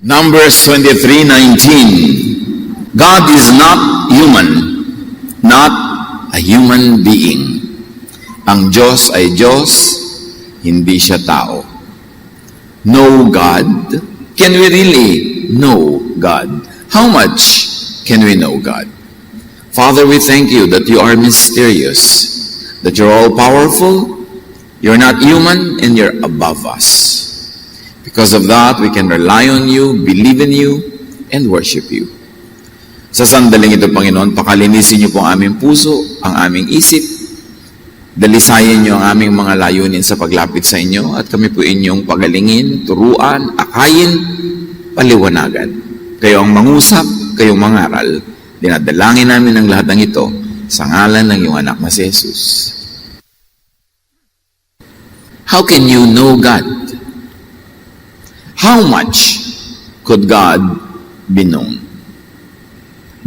Numbers 23:19. God is not human, not a human being. Ang Diyos ay Diyos, hindi siya tao. Know God? Can we really know God? How much can we know God? Father, we thank you that you are mysterious, that you're all-powerful, you're not human, and you're above us. Because of that, we can rely on you, believe in you, and worship you. Sa sandaling ito, Panginoon, pakalinisin niyo po ang aming puso, ang aming isip, dalisayan niyo ang aming mga layunin sa paglapit sa inyo, at kami po inyong pagalingin, turuan, akayin, paliwanagan. Kayo ang mangusap, kayong mangaral. Dinadalangin namin ang lahat ng ito sa ngalan ng iyong anak na si Jesus. How can you know God? How much could God be known?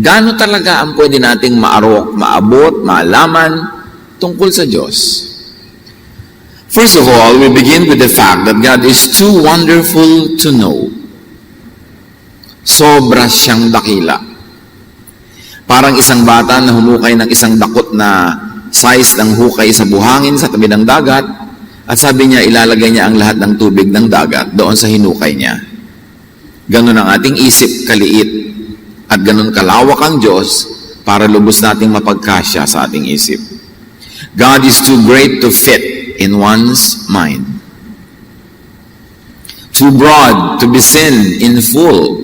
Gaano talaga ang pwede nating maabot, maalaman tungkol sa Diyos? First of all, we begin with the fact that God is too wonderful to know. Sobra siyang dakila. Parang isang bata na humukay ng isang dakot na size ng hukay sa buhangin sa tabi ng dagat, at sabi niya, ilalagay niya ang lahat ng tubig ng dagat doon sa hinukay niya. Ganun ang ating isip kaliit at ganun kalawak ang Diyos para lubos nating mapagkasya sa ating isip. God is too great to fit in one's mind. Too broad to be seen in full.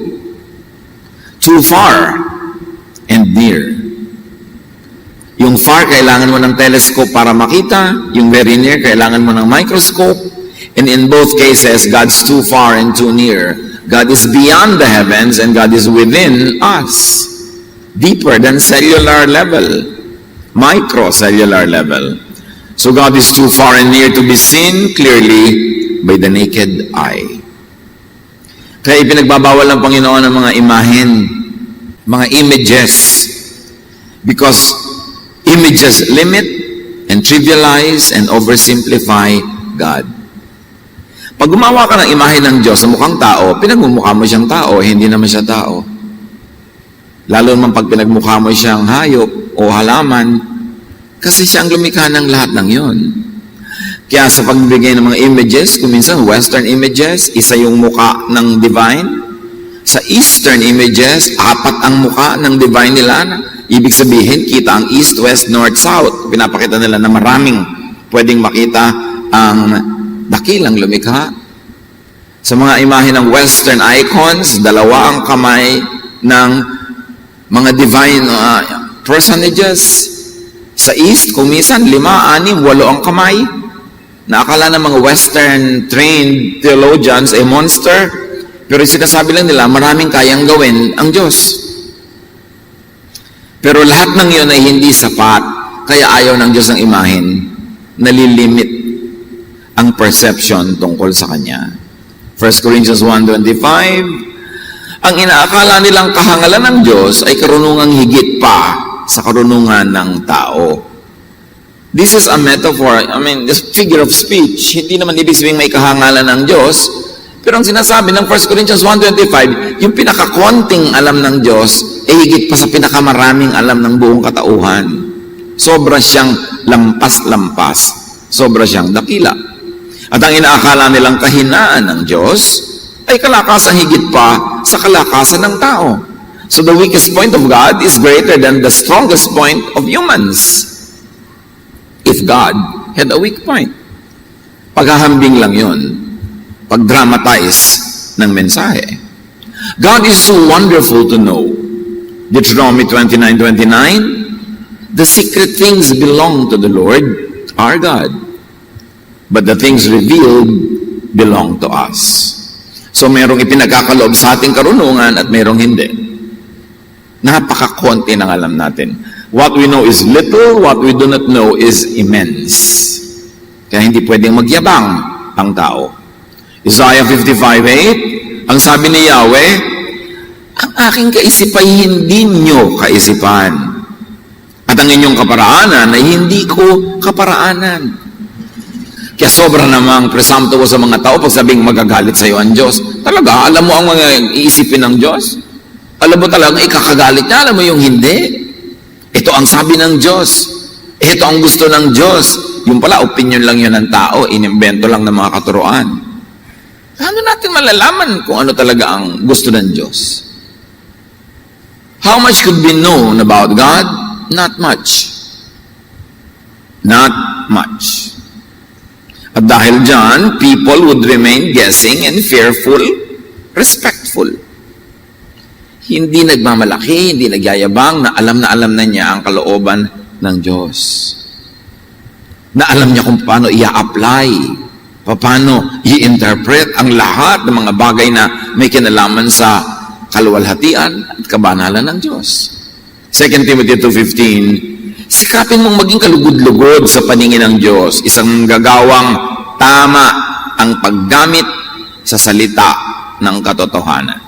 Too far and near. Yung far, kailangan mo ng telescope para makita. Yung very near, kailangan mo ng microscope. And in both cases, God's too far and too near. God is beyond the heavens and God is within us. Deeper than cellular level. Microcellular level. So God is too far and near to be seen clearly by the naked eye. Kaya ipinagbabawal ng Panginoon ang mga imahen, mga images. Because images limit and trivialize and oversimplify God. Pag gumawa ka ng imahe ng Diyos sa mukhang tao, pinagmumukha mo siyang tao, hindi naman siya tao. Lalo naman pag pinagmukha mo siyang hayop o halaman, kasi siya ang lumikha ng lahat ng yon. Kaya sa pagbibigay ng mga images, kung minsan Western images, isa yung mukha ng divine. Sa Eastern images, apat ang mukha ng divine nila. Ibig sabihin, kita ang east, west, north, south. Pinapakita nila na maraming pwedeng makita ang dakilang lumikha. Sa mga imahe ng Western icons, dalawa ang kamay ng mga divine personages. Sa east, kung minsan, 5, 6, 8 ang kamay. Naakala ng mga Western trained theologians ay monster. Pero sinasabi lang nila, maraming kayang gawin ang Diyos. Pero lahat ng iyon ay hindi sapat, kaya ayaw ng Diyos ng imahen, nalilimit ang perception tungkol sa Kanya. 1 Corinthians 1:25, ang inaakala nilang kahangalan ng Diyos ay karunungang higit pa sa karunungan ng tao. This is a metaphor, this figure of speech. Hindi naman ibig sabihin may kahangalan ng Diyos, pero ang sinasabi ng 1 Corinthians 1:25, yung pinakakonting alam ng Diyos, higit pa sa pinakamaraming alam ng buong katauhan. Sobra siyang lampas-lampas. Sobra siyang dakila. At ang inaakala nilang kahinaan ng Diyos, ay kalakasan higit pa sa kalakasan ng tao. So the weakest point of God is greater than the strongest point of humans. If God had a weak point. Paghahambing lang yun. Pag-dramatize ng mensahe. God is so wonderful to know. Deuteronomy 29:29, the secret things belong to the Lord, our God. But the things revealed belong to us. So merong ipinagkakaloob sa ating karunungan at merong hindi. Napakakonti ng alam natin. What we know is little, what we do not know is immense. Kaya hindi pwedeng magyabang ang tao. Isaiah 55:8, ang sabi ni Yahweh, ang aking kaisipan hindi nyo kaisipan. At ang inyong kaparaanan ay hindi ko kaparaanan. Kaya sobra namang presumptuous sa mga tao pag sabing magagalit sa iyo ang Diyos. Talaga, alam mo ang mga iisipin ng Diyos? Alam mo talaga, ikakagalit niya, alam mo yung hindi? Ito ang sabi ng Diyos. Ito ang gusto ng Diyos. Yung pala, opinion lang yun ng tao, inimbento lang ng mga katuroan. Ano natin malalaman kung ano talaga ang gusto ng Diyos? How much could be known about God? Not much. Not much. At dahil dyan, people would remain guessing and fearful, respectful. Hindi nagmamalaki, hindi nagyayabang, na alam na niya ang kalooban ng Diyos. Na alam niya kung paano i-apply, paano i-interpret ang lahat ng mga bagay na may kinalaman sa kaluwalhatian at kabanalan ng Diyos. 2 Timothy 2:15, sikapin mong maging kalugod-lugod sa paningin ng Diyos, isang gagawang tama ang paggamit sa salita ng katotohanan.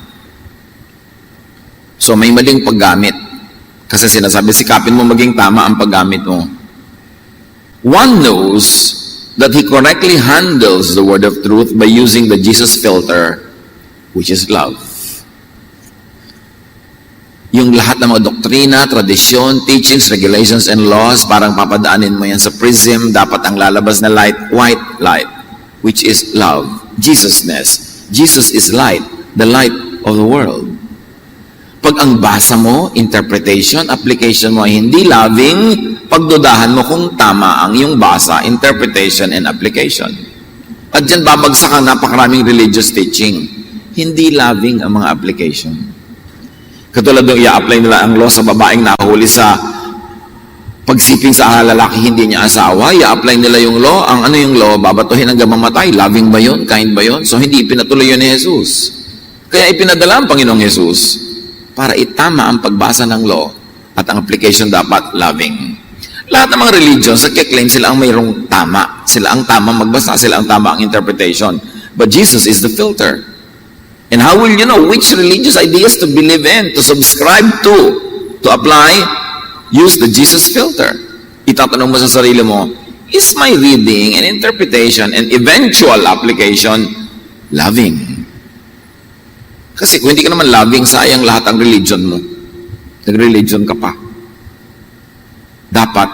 So may maling paggamit. Kasi sinasabi, sikapin mo maging tama ang paggamit mo. One knows that he correctly handles the word of truth by using the Jesus filter, which is love. Yung lahat ng mga doktrina, tradisyon, teachings, regulations, and laws, parang papadaanin mo yan sa prism, dapat ang lalabas na light, white light, which is love, Jesusness. Jesus is light, the light of the world. Pag ang basa mo, interpretation, application mo ay hindi loving, pagdudahan mo kung tama ang iyong basa, interpretation, and application. At dyan babagsak ang napakaraming religious teaching. Hindi loving ang mga application. Katulad ng i-apply nila ang law sa babaeng nahuli sa pagsiping sa lalaki hindi niya asawa, i-apply nila yung law, ang ano yung law, babatuhin hanggang mamatay. Loving ba yun? Kind ba yun? So hindi ipinatuloy yun ni Jesus. Kaya ipinadala ang Panginoong Jesus para itama ang pagbasa ng law at ang application dapat loving. Lahat ng mga religions, nagkiklaim sila ang mayroong tama. Sila ang tama magbasa, sila ang tama ang interpretation. But Jesus is the filter. And how will you know which religious ideas to believe in, to subscribe to apply? Use the Jesus filter. Itatanong mo sa sarili mo, is my reading and interpretation and eventual application loving? Kasi kung hindi ka naman loving, sayang lahat ang religion mo. Nag-religion ka pa. Dapat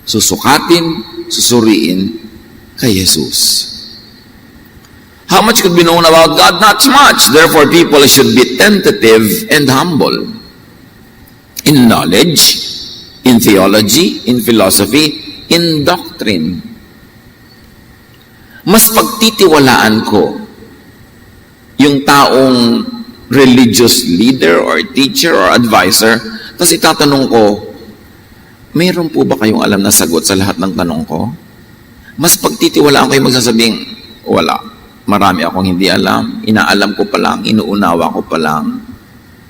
susukatin, susuriin kay Jesus. How much could be known about God? Not much. Therefore, people should be tentative and humble. In knowledge, in theology, in philosophy, in doctrine. Mas pagtitiwalaan ko yung taong religious leader or teacher or advisor, tapos itatanong ko, mayroon po ba kayong alam na sagot sa lahat ng tanong ko? Mas pagtitiwalaan ko yung magsasabing, wala. Marami akong hindi alam, inaalam ko pa lang, inuunawa ko pa lang.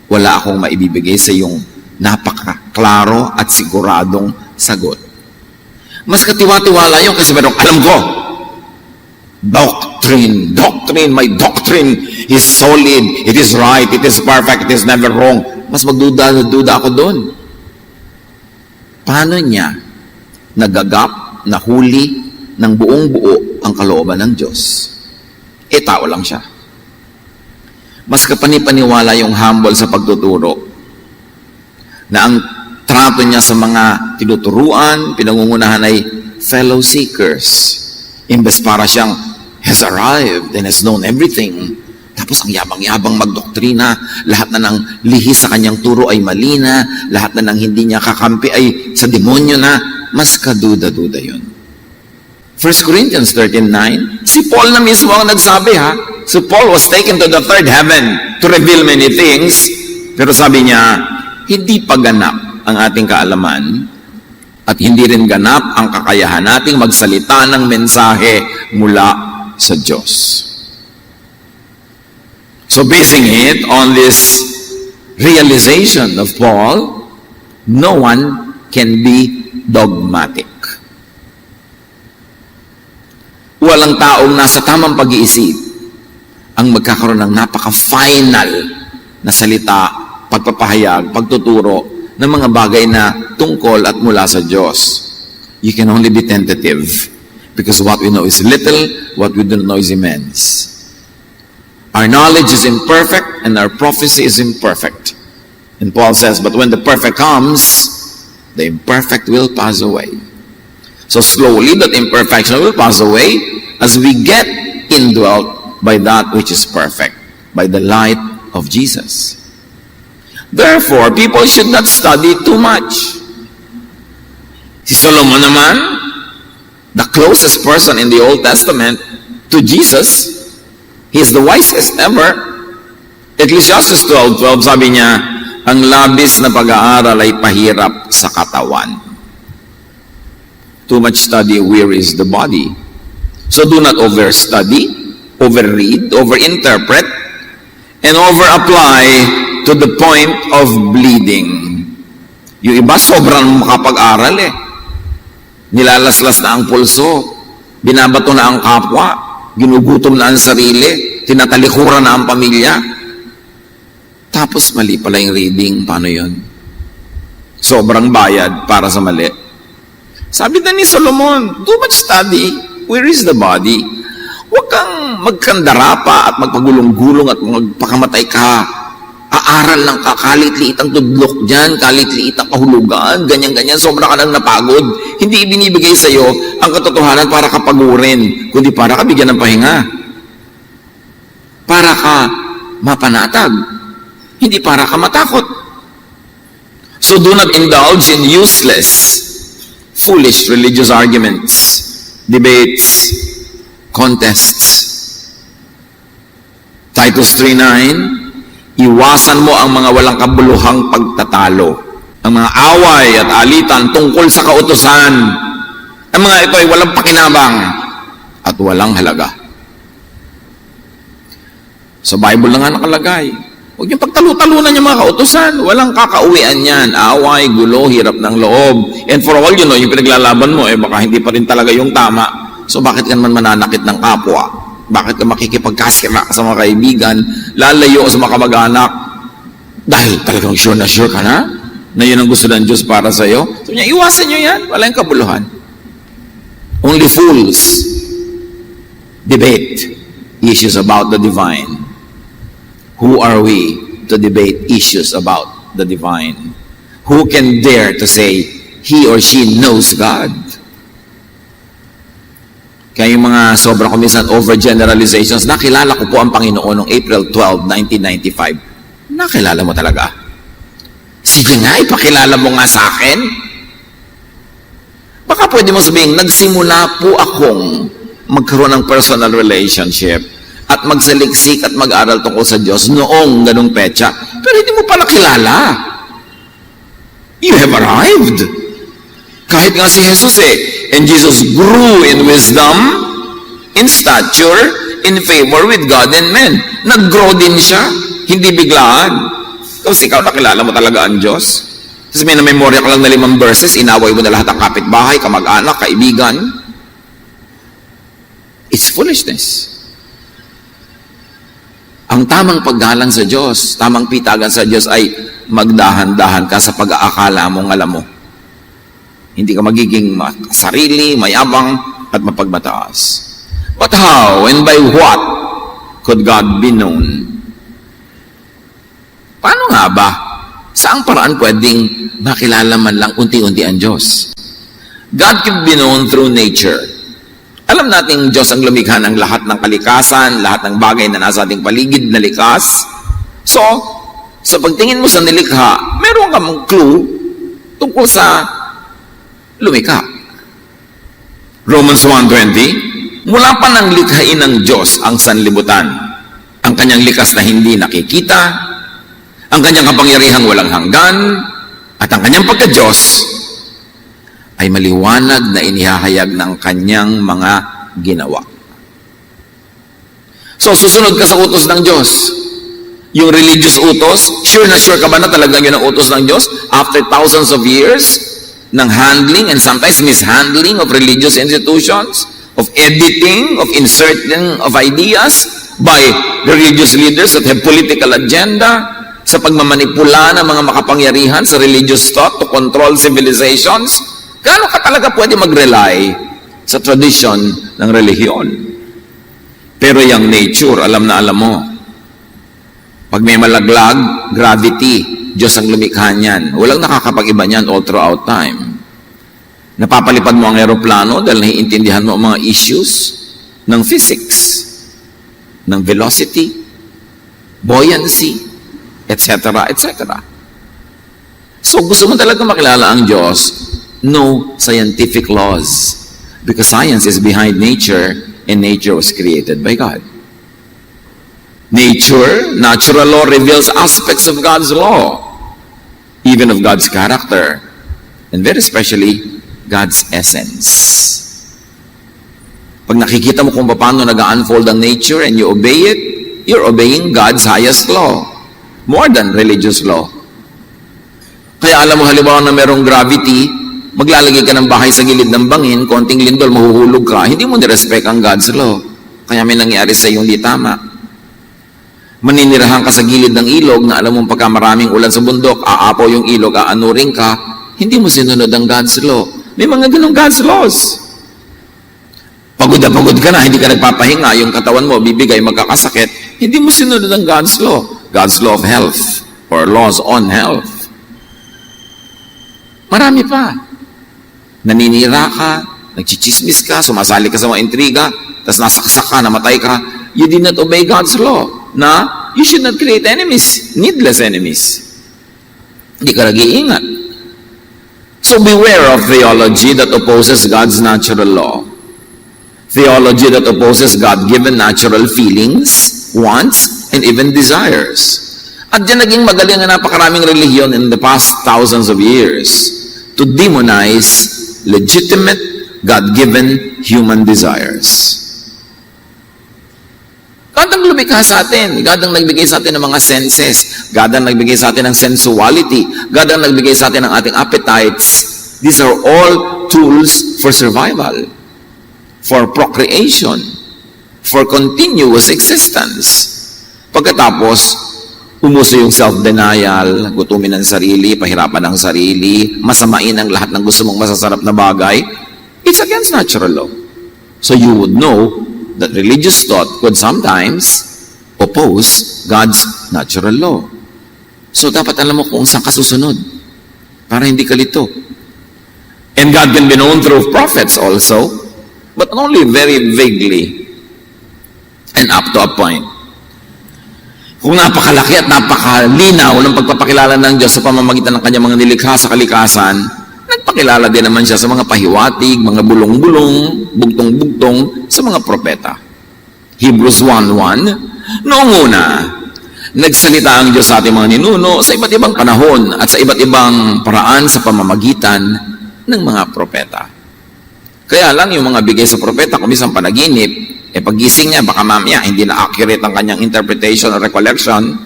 Wala akong maibibigay sa iyong napakaklaro at siguradong sagot. Mas katiwa-tiwala yun kasi merong alam ko. Doctrine, my doctrine is solid, it is right, it is perfect, it is never wrong. Mas magduda ako doon. Paano niya nagagap, nahuli, ng buong buo ang kalooban ng Diyos? Tao lang siya. Mas kapanipaniwala yung humble sa pagtuturo na ang trato niya sa mga tinuturuan, pinangungunahan ay fellow seekers. Imbes para siyang has arrived and has known everything. Tapos ang yabang-yabang magdoktrina, lahat na ng lihis sa kanyang turo ay mali na, lahat na ng hindi niya kakampi ay sa demonyo na, mas kaduda-duda yun. 1 Corinthians 13:9, si Paul na mismo ang nagsabi ha. So Paul was taken to the third heaven to reveal many things. Pero sabi niya, hindi pa ganap ang ating kaalaman at hindi rin ganap ang kakayahan nating magsalita ng mensahe mula sa Diyos. So basing it on this realization of Paul, no one can be dogmatic. Walang taong nasa tamang pag-iisip ang magkakaroon ng napaka-final na salita, pagpapahayag, pagtuturo ng mga bagay na tungkol at mula sa Diyos. You can only be tentative because what we know is little, what we don't know is immense. Our knowledge is imperfect and our prophecy is imperfect. And Paul says, but when the perfect comes, the imperfect will pass away. So slowly that imperfection will pass away as we get indwelt by that which is perfect, by the light of Jesus. Therefore, people should not study too much. Si Solomon naman, the closest person in the Old Testament to Jesus, he is the wisest ever. Ecclesiastes 12:12, sabi niya, ang labis na pag-aaral ay pahirap sa katawan. Too much study wearies the body. So do not overstudy, overread, overinterpret, and overapply to the point of bleeding. Yung iba sobrang makapag-aral eh. Nilalaslas na ang pulso, binabato na ang kapwa, ginugutom na ang sarili, tinatalikuran na ang pamilya. Tapos mali pala yung reading. Paano yun? Sobrang bayad para sa mali. Sabi na ni Solomon, too much study wearies the body. Huwag kang magkandara pa at magpagulong-gulong at magpakamatay ka. Aaral lang ka, kalit-liit ang tudlok dyan, kalit-liit ang kahulugan, ganyan-ganyan, sobra ka nang napagod. Hindi ibinibigay sa iyo ang katotohanan para ka pagurin, kundi para ka bigyan ng pahinga. Para ka mapanatag, hindi para ka matakot. So do not indulge in useless, foolish religious arguments, debates, contests. Titus 3:9, iwasan mo ang mga walang kabuluhang pagtatalo, ang mga away at alitan tungkol sa kautusan. Ang mga ito ay walang pakinabang at walang halaga. Sa Bible na nga nakalagay, huwag niyong pagtalo-talunan yung mga kautusan. Walang kakauwian yan. Away, gulo, hirap ng loob. And for all you know, yung pinaglalaban mo, baka hindi pa rin talaga yung tama. So bakit ka naman mananakit ng kapwa? Bakit ka makikipagkasira sa mga kaibigan, lalayo sa mga kamag-anak? Dahil talagang sure ka na yun ang gusto ng Diyos para sa iyo. So niya, iwasan nyo yan. Walang kabuluhan. Only fools debate issues about the divine. Who are we to debate issues about the divine? Who can dare to say he or she knows God? Kaya yung mga sobrang kuminsan overgeneralizations, nakilala ko po ang Panginoon noong April 12, 1995. Nakilala mo talaga? Sige nga, ipakilala mo nga sa akin. Baka pwede mo sabihin, nagsimula po akong magkaroon ng personal relationship at magsaliksik at mag-aral tungkol sa Diyos noong ganung petsa. Pero hindi mo pala kilala. You have arrived. Kahit nga si Jesus and Jesus grew in wisdom, in stature, in favor with God and men. Nag-grow din siya, hindi biglaan. Tapos ikaw, nakilala mo talaga ang Diyos. Tapos may na-memorya ka lang na 5 verses, inaway mo na lahat ng kapitbahay, kamag-anak, kaibigan. It's foolishness. Ang tamang paggalang sa Diyos, tamang pitagan sa Diyos ay magdahan-dahan ka sa pag-aakala mong alam mo. Hindi ka magiging sarili, mayabang, at mapagbataas. But how and by what could God be known? Paano nga ba? Saang paraan pwedeng makilala man lang unti-unti ang Diyos? God can be known through nature. Alam natin Diyos ang lumikha ng lahat ng kalikasan, lahat ng bagay na nasa ating paligid na likas. So, sa pagtingin mo sa nilikha, meron kang clue tungkol sa lumikha. Romans 1:20, mula pa nang likhain ng Diyos ang sanlibutan, ang kanyang likas na hindi nakikita, ang kanyang kapangyarihang walang hanggan, at ang kanyang pagka-Diyos, ay maliwanag na inihahayag ng kanyang mga ginawa. So, susunod ka sa utos ng Diyos. Yung religious utos, sure na sure ka ba na talagang yun ang utos ng Diyos? After thousands of years ng handling and sometimes mishandling of religious institutions, of editing, of inserting of ideas by religious leaders that have political agenda, sa pagmamanipula ng mga makapangyarihan sa religious thought to control civilizations, gaano ka talaga pwede mag-rely sa tradition ng relihiyon? Pero yung nature, alam na alam mo, Pag may malaglag, gravity, Diyos ang lumikha niyan. Walang nakakapag-iba niyan all throughout time. Napapalipad mo ang aeroplano dahil naiintindihan mo ang mga issues ng physics, ng velocity, buoyancy, etc., etc. So gusto mo talaga makilala ang Diyos, know scientific laws. Because science is behind nature, and nature was created by God. Nature, natural law reveals aspects of God's law, even of God's character, and very especially, God's essence. Pag nakikita mo kung paano nag-unfold ang nature and you obey it, you're obeying God's highest law, more than religious law. Kaya alam mo, halimbawa na merong gravity, maglalagay ka ng bahay sa gilid ng bangin, konting lindol, mahuhulog ka, hindi mo nirespect ang God's law. Kaya may nangyari sa iyong di tama. Maninirahan ka sa gilid ng ilog na alam mong pagka maraming ulan sa bundok, aapaw yung ilog, aanuring ka, hindi mo sinunod ang God's law. May mga ganong God's laws. Pagod na pagod ka na, hindi ka nagpapahinga, yung katawan mo, bibigay, magkakasakit, hindi mo sinunod ang God's law. God's law of health, or laws on health. Marami pa. Naninira ka, nagchichismis ka, sumasali ka sa mga intriga, tapos nasaksak ka, namatay ka, you did not obey God's law na you should not create enemies, needless enemies. Hindi ka nag-iingat. So beware of theology that opposes God's natural law. Theology that opposes God-given natural feelings, wants, and even desires. At dyan naging magaling na napakaraming relihiyon in the past thousands of years to demonize legitimate, God-given human desires. God ang lumikha sa atin. God ang nagbigay sa atin ng mga senses. God ang nagbigay sa atin ng sensuality. God ang nagbigay sa atin ng ating appetites. These are all tools for survival, for procreation, for continuous existence. Pagkatapos, umuso yung self-denial, gutumin ang sarili, pahirapan ang sarili, masamain ang lahat ng gusto mong masasarap na bagay. It's against natural law. So you would know that religious thought could sometimes oppose God's natural law. So dapat alam mo kung saan ka susunod para hindi ka lito. And God can be known through prophets also, but only very vaguely and up to a point. Kung napakalaki at napakalinaw ng pagpapakilala ng Diyos sa pamamagitan ng kanyang mga nilikha sa kalikasan, nagpakilala din naman siya sa mga pahiwatig, mga bulong-bulong, bugtong-bugtong sa mga propeta. Hebrews 1:1, noong una, nagsalita ang Diyos sa ating mga ninuno sa iba't ibang panahon at sa iba't ibang paraan sa pamamagitan ng mga propeta. Kaya lang yung mga bigay sa propeta, kung minsan panaginip, pagising niya, baka mamaya hindi na accurate ang kanyang interpretation or recollection.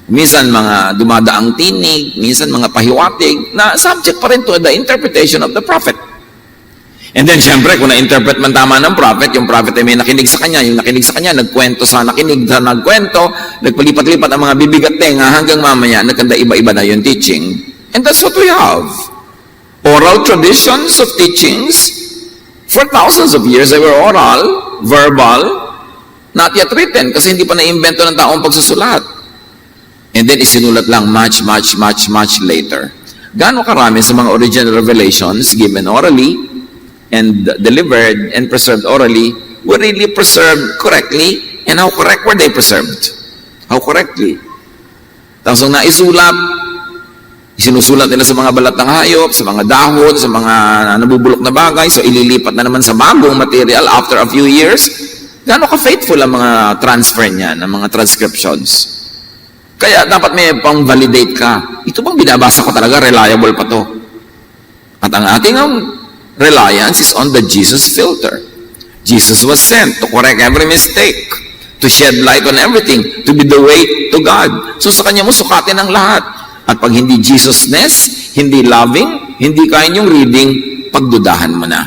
Minsan mga dumadaang tinig, minsan mga pahiwatig na subject pa rin to the interpretation of the prophet. And then syempre, kung na-interpret man tama ng prophet, yung prophet ay may nakinig sa kanya, yung nakinig sa kanya, nagkwento sa nakinig sa nagkwento, nagpalipat-lipat ang mga bibig at tenga hanggang mamaya, nagkanda iba-iba na yung teaching. And that's what we have. Oral traditions of teachings. For thousands of years, they were oral, verbal, not yet written, kasi hindi pa na-invento ng taong pagsusulat. And then isinulat lang much later. Gaano karami sa mga original revelations given orally and delivered and preserved orally were really preserved correctly, and how correct were they preserved? How correctly? Tapos ang naisulat, sinusulat nila sa mga balat ng hayop, sa mga dahon, sa mga nabubulok na bagay, so ililipat na naman sa bagong material after a few years. Gaano ka-faithful ang mga transfer niyan, ang mga transcriptions? Kaya dapat may pang-validate ka. Ito bang binabasa ko talaga, reliable pa to? At ang ating reliance is on the Jesus filter. Jesus was sent to correct every mistake, to shed light on everything, to be the way to God. So sa kanya mo sukatin ang lahat. At pag hindi Jesusness, hindi loving, hindi kaya niyong reading, pagdudahan mo na.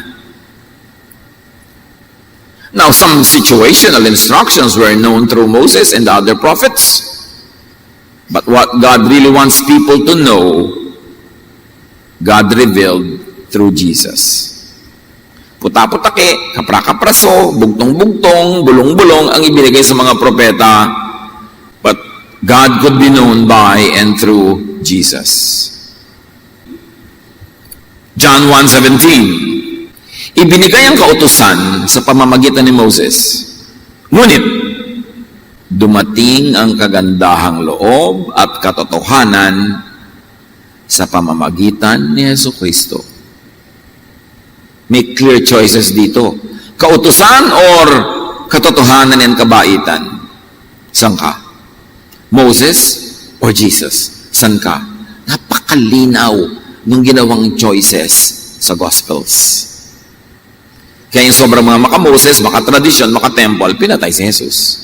Now, some situational instructions were known through Moses and the other prophets. But what God really wants people to know, God revealed through Jesus. Puta-putake, kapra-kapraso, bugtong-bugtong, bulong-bulong ang ibinigay sa mga propeta. But God could be known by and through Jesus. John 1:17, ibinigay ang kautusan sa pamamagitan ni Moses. Ngunit, dumating ang kagandahang loob at katotohanan sa pamamagitan ni Jesucristo. May clear choices dito. Kautusan or katotohanan and kabaitan? Saan ka? Moses or Jesus? Saan ka? Napakalinaw nung ginawang choices sa Gospels. Kaya yung sobrang mga maka-Moses, maka-tradisyon, maka-temple, pinatay si Jesus.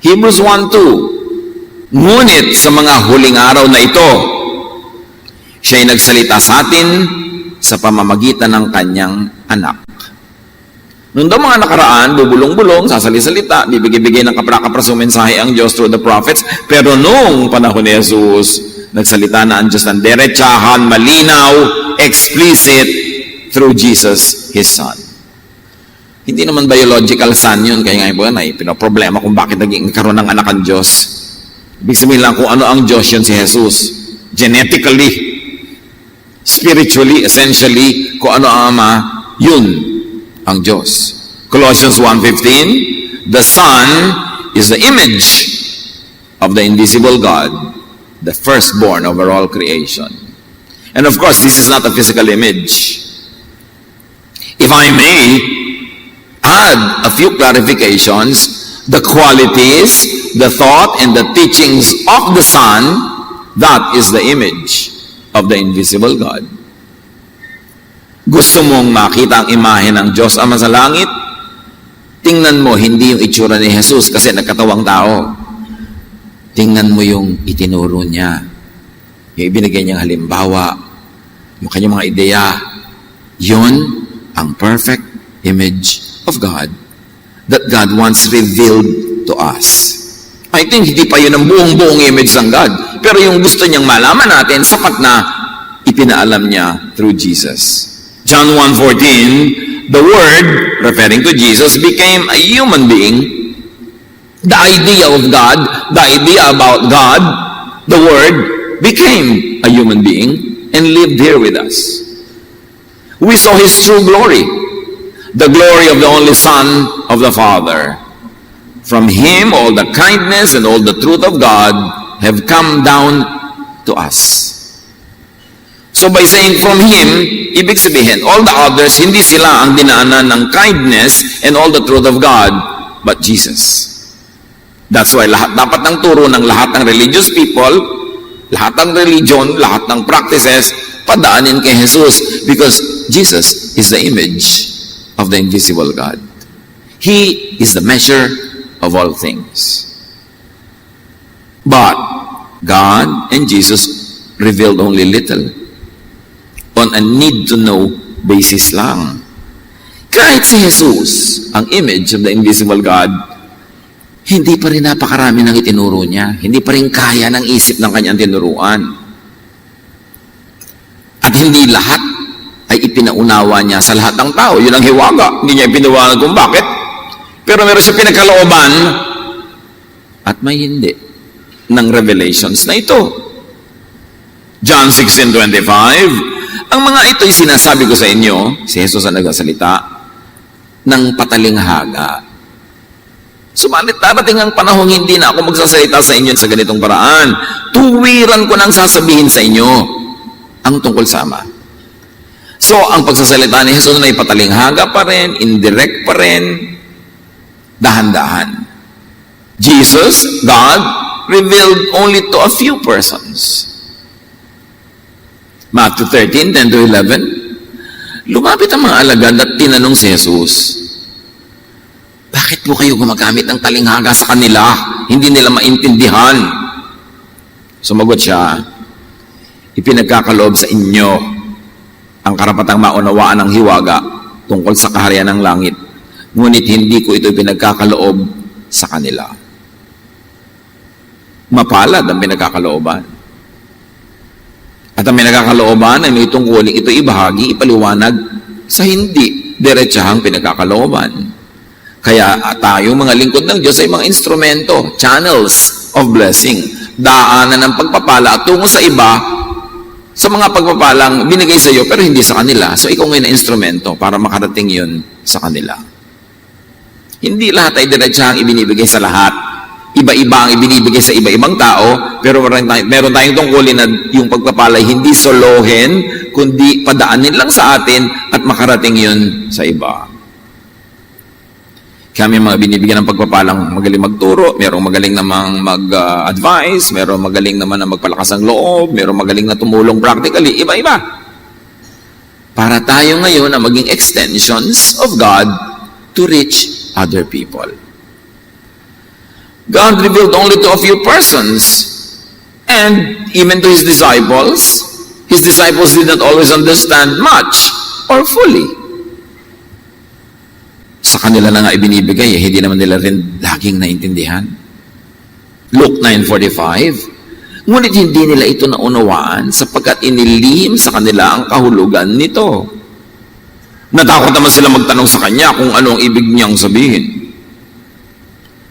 Hebrews 1:2, ngunit sa mga huling araw na ito, siya'y nagsalita sa atin sa pamamagitan ng kanyang anak. Noong daw mga nakaraan, bubulong-bulong, sasali-salita, bibigay-bigay ng kapra-kaprasong mensahe ang Diyos through the prophets, pero noong panahon ni Jesus, nagsalita na ang Diyos ng derechahan, malinaw, explicit, through Jesus, His Son. Hindi naman biological son yun, kaya nga po yan ay pinaproblema kung bakit naging karoon ng anak ang Diyos. Ibig sabihin lang kung ano ang Diyos yun si Jesus. Genetically, spiritually, essentially, kung ano ang Ama, yun ang Diyos. Colossians 1:15, the Son is the image of the invisible God, the firstborn over all creation. And of course, this is not a physical image. If I may add a few clarifications, the qualities, the thought, and the teachings of the Son, that is the image of the invisible God. Gusto mong makita ang imahe ng Diyos Ama sa langit? Tingnan mo hindi yung itsura ni Jesus kasi nagkatawang tao. Tingnan mo yung itinuro niya. Yung ibinigay niyang halimbawa, yung kanyang mga ideya. Yun ang perfect image of God that God wants revealed to us. I think hindi pa yun ang buong-buong image ng God. Pero yung gusto niyang malaman natin, sapat na ipinaalam niya through Jesus. John 1:14, the Word, referring to Jesus, became a human being. The idea of God, the idea about God, the Word, became a human being and lived here with us. We saw His true glory, the glory of the only Son of the Father. From Him, all the kindness and all the truth of God have come down to us. So by saying from Him, ibig sabihin, all the others, hindi sila ang dinaanan ng kindness and all the truth of God, but Jesus. That's why dapat ng turo ng lahat ng religious people, lahat ng religion, lahat ng practices, padaanin kay Jesus, because Jesus is the image of the invisible God. He is the measure of all things. But God and Jesus revealed only little on a need-to-know basis lang. Kahit si Jesus, ang image of the invisible God, hindi pa rin napakarami ng itinuro niya. Hindi pa rin kaya ng isip ng kanyang tinuruan. At hindi lahat ay ipinaunawa niya sa lahat ng tao. Yun ang hiwaga. Hindi niya ipinawagan kung bakit. Pero meron siya pinagkalooban at may hindi ng revelations na ito. John 16:25, ang mga ito'y sinasabi ko sa inyo, si Jesus ang nagsasalita, ng patalinghaga. Subalit darating ang panahong hindi na ako magsasalita sa inyo sa ganitong paraan. Tuwiran ko nang sasabihin sa inyo ang tungkol sa Ama. So, ang pagsasalita ni Jesus ay patalinghaga pa rin, indirect pa rin, dahan-dahan. Jesus, God, revealed only to a few persons. Matthew 13:10-11, lumapit ang mga alagad at tinanong si Jesus, bakit po kayo gumagamit ng talinghaga sa kanila? Hindi nila maintindihan. Sumagot siya, ipinagkakaloob sa inyo ang karapatang maunawaan ng hiwaga tungkol sa kaharian ng langit. Ngunit hindi ko ito pinagkakaloob sa kanila. Mapalad ang pinagkakalooban. At ang pinagkakalooban ay may tungkuling ito ibahagi, ipaliwanag sa hindi diretsahang pinagkakalooban. Kaya tayo mga lingkod ng Diyos ay mga instrumento, channels of blessing. Daanan ng pagpapala at tungo sa iba, sa mga pagpapalang binigay sa iyo pero hindi sa kanila. So ikaw ngayon na instrumento para makarating yun sa kanila. Hindi lahat ay diretsahang ibinibigay sa lahat. Iba-iba ang ibinibigay sa iba-ibang tao, pero meron tayong tungkulin na yung pagpapalay hindi solohin, kundi padaanin lang sa atin at makarating yun sa iba. Kami mga binibigyan ng pagpapalang magaling magturo, merong magaling namang mag-advise, merong magaling naman na magpalakas ng loob, merong magaling na tumulong practically, iba-iba. Para tayo ngayon na maging extensions of God to reach other people. God revealed only to a few persons, and even to His disciples did not always understand much or fully. Sa kanila na nga ibinibigay, hindi naman nila rin laging naintindihan. Luke 9:45, ngunit hindi nila ito naunawaan sapagkat inilihim sa kanila ang kahulugan nito. Natakot naman sila magtanong sa Kanya kung ano ang ibig Niyang sabihin.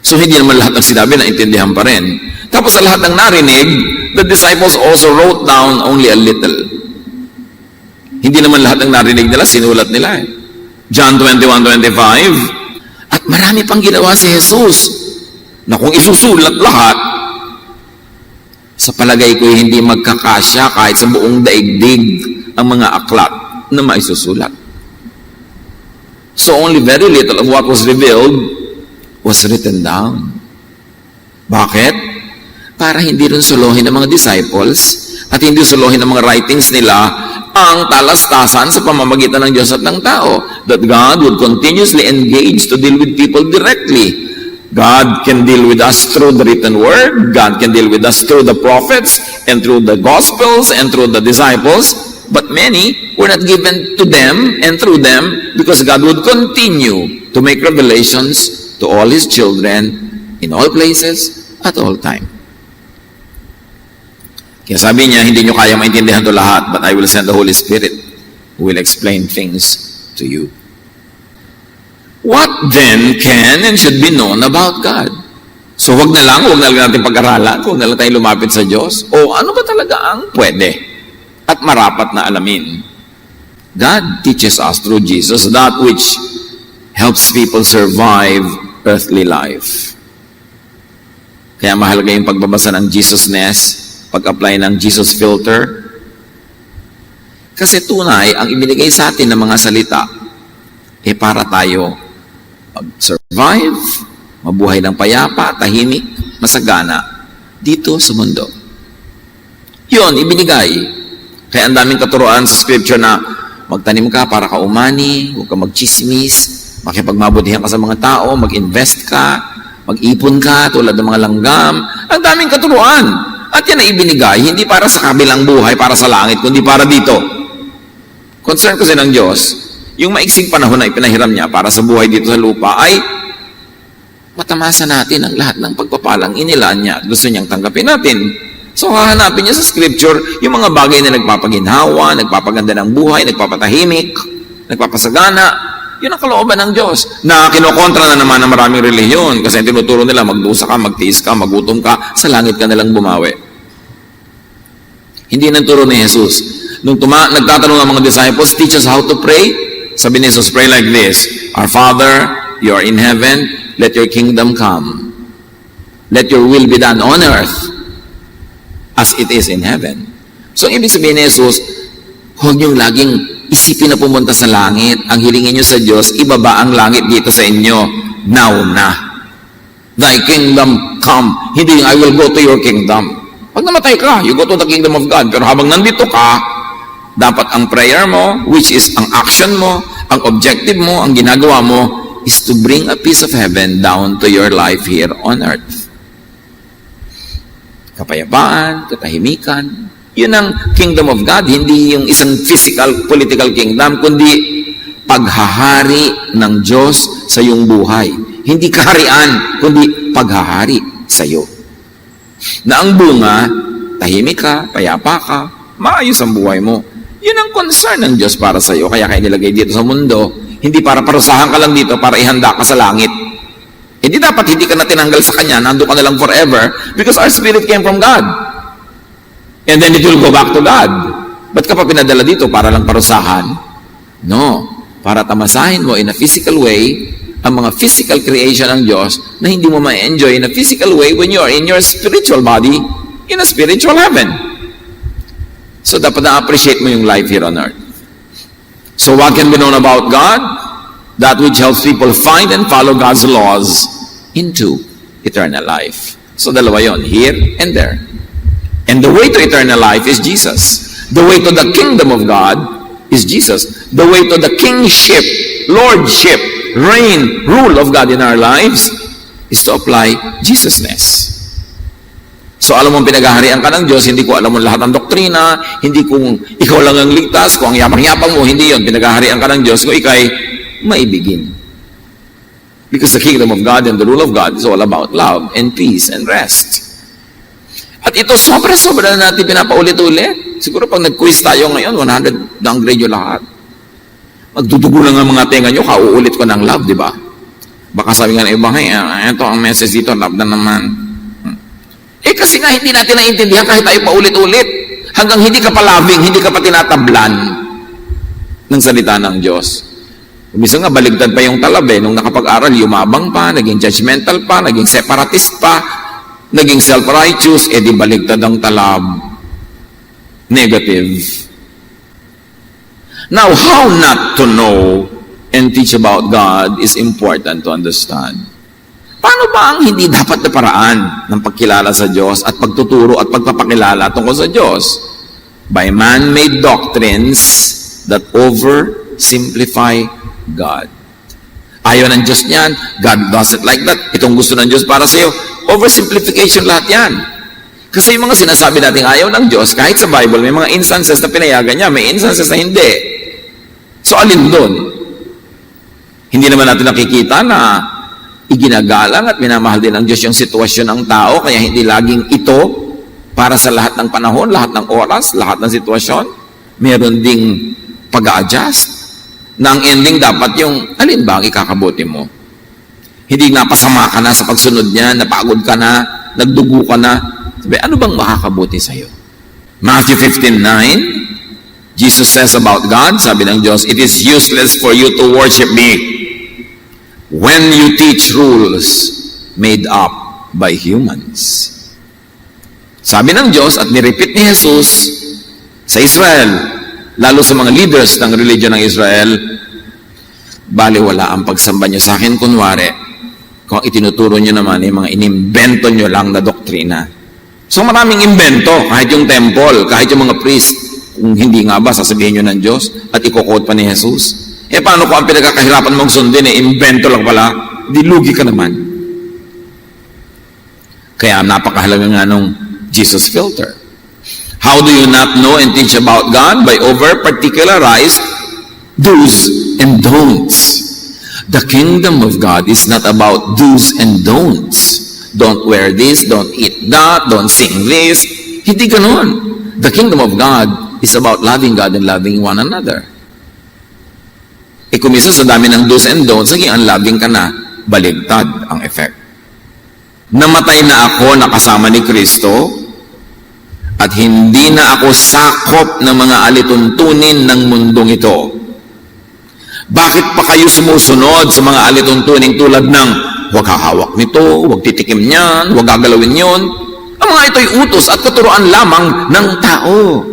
So hindi naman lahat ng sinabi naintindihan pa rin. Tapos sa lahat ng narinig, the disciples also wrote down only a little. Hindi naman lahat ng narinig nila, sinulat nila eh. John 21:25, at marami pang ginawa si Jesus na kung isusulat lahat, sa palagay ko hindi magkakasya kahit sa buong daigdig ang mga aklat na maisusulat. So only very little of what was revealed was written down. Bakit? Para hindi rin suluhin ng mga disciples at hindi suluhin ng mga writings nila ang talastasan sa pamamagitan ng Diyos at ng tao. That God would continuously engage to deal with people directly. God can deal with us through the written word. God can deal with us through the prophets and through the gospels and through the disciples. But many were not given to them and through them because God would continue to make revelations to all His children in all places at all time. Kaya sabi niya, hindi nyo kaya maintindihan to lahat, but I will send the Holy Spirit who will explain things to you. What then can and should be known about God? So wag na lang natin pag-aralan, wag na lang tayo lumapit sa Diyos. O ano ba talaga ang pwede at marapat na alamin? God teaches us through Jesus that which helps people survive earthly life. Kaya mahalaga yung pagbabasa ng Jesusness, pag-apply ng Jesus filter. Kasi tunay, ang ibinigay sa atin ng mga salita, para tayo mag-survive, mabuhay ng payapa, tahimik, masagana, dito sa mundo. Yun, ibinigay. Kaya ang daming katuruan sa scripture na magtanim ka para ka umani, huwag ka magchismis, makipagmabutihan ka sa mga tao, mag-invest ka, mag-ipon ka tulad ng mga langgam. Ang daming katuruan. At yan ay ibinigay, hindi para sa kabilang buhay, para sa langit, kundi para dito. Concern kasi ng Diyos, yung maiksing panahon na ipinahiram niya para sa buhay dito sa lupa ay matamasa natin ang lahat ng pagpapalang inilaan niya at gusto niyang tanggapin natin. So hahanapin niya sa scripture yung mga bagay na nagpapaginhawa, nagpapaganda ng buhay, nagpapatahimik, nagpapasagana. Yun ang kalooban ng Diyos na kinokontra na naman ng maraming relihiyon kasi tinuturo nila magdusa ka, magtiis ka, magutom ka, sa langit ka nalang bumawi. Hindi nang turo ni Jesus. Nung nagtatanong ang mga disciples, teach us how to pray. Sabi ni Jesus, pray like this, Our Father, you are in heaven, let your kingdom come. Let your will be done on earth as it is in heaven. So, ibig sabihin ni Jesus, huwag niyong laging isipin na pumunta sa langit. Ang hilingin niyo sa Diyos, ibaba ang langit dito sa inyo. Now na. Thy kingdom come. Hindi yung I will go to your kingdom. Pag namatay ka, you go to the kingdom of God. Pero habang nandito ka, dapat ang prayer mo, which is ang action mo, ang objective mo, ang ginagawa mo, is to bring a piece of heaven down to your life here on earth. Kapayapaan, katahimikan. Yun ang kingdom of God, hindi yung isang physical, political kingdom, kundi paghahari ng Diyos sa iyong buhay. Hindi kaharian, kundi paghahari sa iyo. Na ang bunga, tahimik ka, payapa ka, maayos ang buhay mo. Yun ang concern ng Diyos para sa iyo. Kaya nilagay dito sa mundo, hindi para parusahan ka lang dito para ihanda ka sa langit. Hindi dapat hindi ka na tinanggal sa Kanya, nandun ka na lang forever, because our spirit came from God. And then it will go back to God. Ba't ka pa pinadala dito para lang parusahan? No. Para tamasahin mo in a physical way ang mga physical creation ng Diyos na hindi mo ma-enjoy in a physical way when you are in your spiritual body in a spiritual heaven. So dapat na-appreciate mo yung life here on earth. So what can be known about God? That which helps people find and follow God's laws into eternal life. So dalawa yon, here and there. And the way to eternal life is Jesus. The way to the kingdom of God is Jesus. The way to the kingship, lordship, reign, rule of God in our lives is to apply Jesusness. So alam mong pinaghaharian ka ng Diyos, hindi ko alam mo lahat ng doktrina, hindi kung ikaw lang ang ligtas, kung ang yapang-yapang mo, hindi yon. Pinaghaharian ka ng Diyos kung ikay maibigin. Because the kingdom of God and the rule of God is all about love and peace and rest. At ito, sobra-sobra na natin pinapaulit-ulit. Siguro pag nag-quiz tayo ngayon, 100 downgrade yung lahat. Magdudugo lang ang mga tenga nyo, kauulit ko ng love, di ba? Baka sabi nga ng iba, hey, ito ang message dito, love na naman. Kasi nga hindi natin naiintindihan kahit tayo paulit-ulit. Hanggang hindi ka pa loving, hindi ka pa tinatablan ng salita ng Diyos. Minsan nga, baligtad pa yung talab nung nakapag-aral, yumabang pa, naging judgmental pa, naging separatist pa, naging self-righteous, di baligtad ang talab. Negative. Now, how not to know and teach about God is important to understand. Paano ba ang hindi dapat na paraan ng pagkilala sa Diyos at pagtuturo at pagpapakilala tungkol sa Diyos? By man-made doctrines that oversimplify God. Ayaw ng Diyos niyan. God does it like that. Itong gusto ng Diyos para sa iyo. Oversimplification lahat yan. Kasi yung mga sinasabi natin ayaw ng Diyos, kahit sa Bible, may mga instances na pinayagan niya, may instances na hindi. So, alin doon? Hindi naman natin nakikita na iginagalang at minamahal din ng Diyos yung sitwasyon ng tao, kaya hindi laging ito para sa lahat ng panahon, lahat ng oras, lahat ng sitwasyon. Meron ding pag-a-adjust na ang ending dapat yung alin ba ang ikakabuti mo. Hindi napasama ka na sa pagsunod niya, napagod ka na, nagdugo ka na. Sabi, ano bang makakabuti sa'yo? Matthew 15:9, Jesus says about God, sabi ng Diyos, it is useless for you to worship me when you teach rules made up by humans. Sabi ng Diyos at nirepeat ni Jesus sa Israel, lalo sa mga leaders ng religion ng Israel, baliwala ang pagsamba nyo sa akin, kunwari, kung itinuturo nyo naman yung mga inimbento nyo lang na doktrina. So maraming imbento, kahit yung temple, kahit yung mga priest, kung hindi nga ba, sasabihin nyo ng Diyos at i-quote pa ni Jesus. Paano ko ang pinagkakahirapan mong sundin, imbento lang pala, di lugi ka naman. Kaya napakahalaga nga nung Jesus filter. How do you not know and teach about God? By over-particularized do's and don'ts. The kingdom of God is not about do's and don'ts. Don't wear this, don't eat that, don't sing this. Hindi ganun. The kingdom of God is about loving God and loving one another. Kung minsan sa dami ng do's and don'ts, naging unloving ka na, baligtad ang effect. Namatay na ako nakasama ni Kristo at hindi na ako sakop ng mga alituntunin ng mundong ito. Bakit pa kayo sumusunod sa mga alituntuning tulad ng huwag hahawak nito, huwag titikim niyan, huwag gagalawin yon? Ang mga ito'y utos at katuruan lamang ng tao.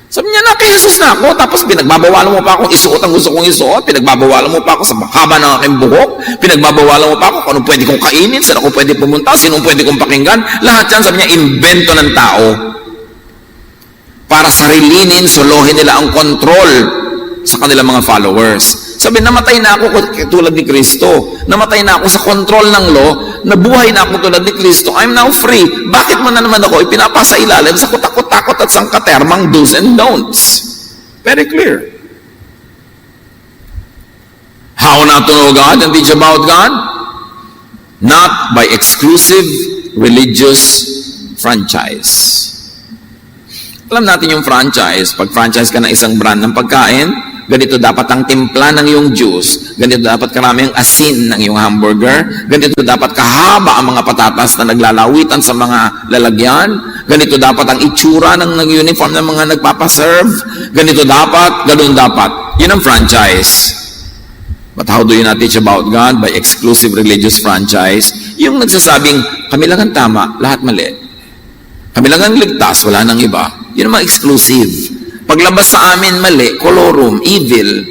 Sabi niya na, kay Jesus na ako, tapos pinagbabawalan mo pa akong isuot ang gusto kong isuot, pinagbabawalan mo pa ako sa haba ng aking buhok, pinagbabawalan mo pa ako kung anong pwede kong kainin, saan ako pwede pumunta, sinong pwede kong pakinggan, lahat yan, sabi niya, invento ng tao para sarilinin, solohin nila ang control sa kanilang mga followers. Sabi, namatay na ako tulad ni Kristo. Namatay na ako sa control ng law. Nabuhay na ako tulad ni Kristo. I'm now free. Bakit mo na naman ako ipinapasa ilalim sa kutakot-takot at sangkatermang do's and don'ts? Very clear. How not to know God and teach about God? Not by exclusive religious franchise. Alam natin yung franchise. Pag franchise ka ng isang brand ng pagkain, Ganito dapat ang timpla ng iyong juice. Ganito dapat karami ang asin ng iyong hamburger. Ganito dapat kahaba ang mga patatas na naglalawitan sa mga lalagyan. Ganito dapat ang itsura ng uniform ng mga nagpapaserve. Ganito dapat, ganun dapat. Yun ang franchise. But how do you not teach about God? By exclusive religious franchise. Yung nagsasabing, kami lang ang tama, lahat mali. Kami lang ang ligtas, wala nang iba. Yun ang mga exclusive. Paglabas sa amin, mali, kolorum, evil.